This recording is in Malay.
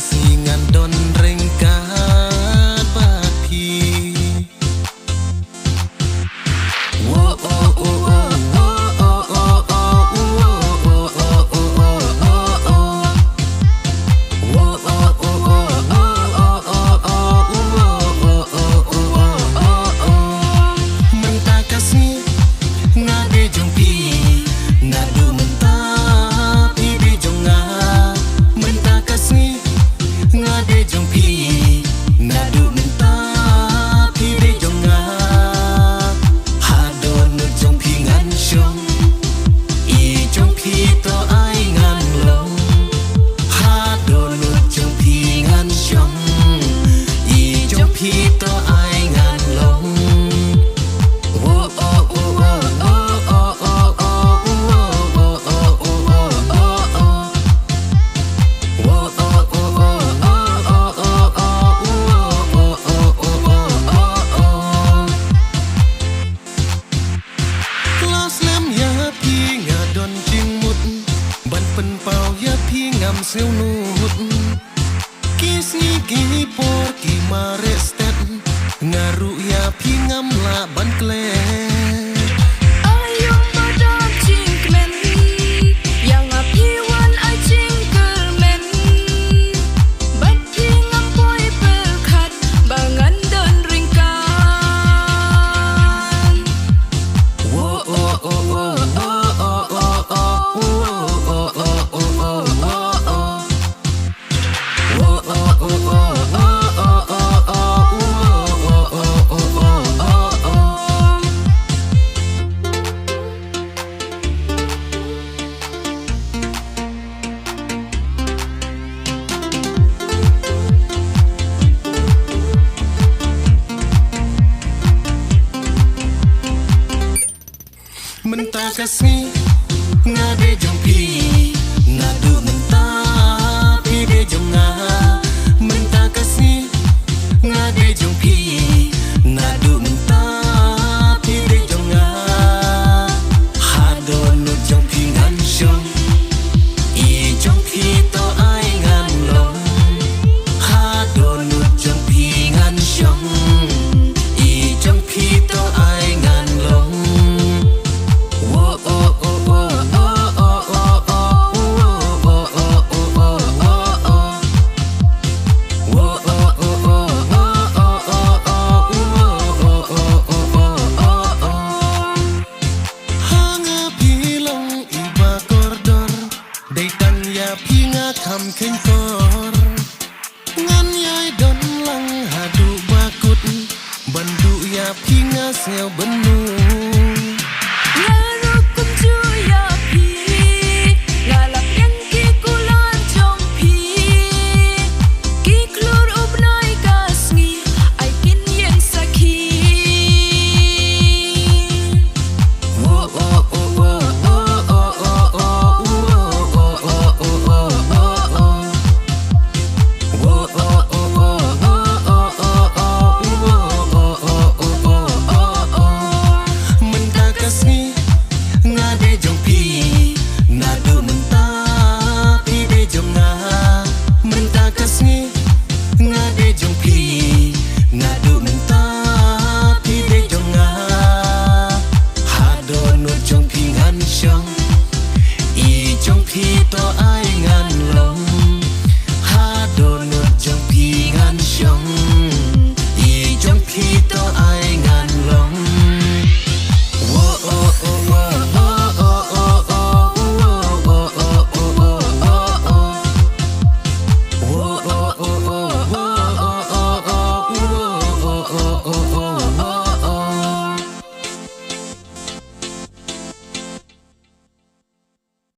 kasingan don rengkat papi. Wo oh oh oh oh oh oh oh wo oh oh oh oh oh wo oh oh oh oh oh oh oh menta kasih ngade jong pi ngadu menta pi de jong nga menta kasih ngade jong pi ngadu menta pi de jong nga hado nu jong pi ngan shong I jong pi to ai ngan long hado nu jong pi ngan shong I jong pi to ai ngan long. Siêu nút kis ni ki por ki marestet ngaru ya pi ngam la ban kle ayong madam cingkmen yang api wan ai cingkelmen bat pi ngam poi pelkat bangan don ringkan wo oh oh oh oh oh oh menta kasih ngade jong pi ngadu menta pi de jong nga menta kasih ngade jong pi ngadu menta pi de jong nga hado nu jong pi ngan shong I jong pi to ai ngan long hado nu jong pi ngan shong I jong pi to ai ngan long. Kam keng kor ngan yai don lang hadu bakut bandu ya pinga seo benu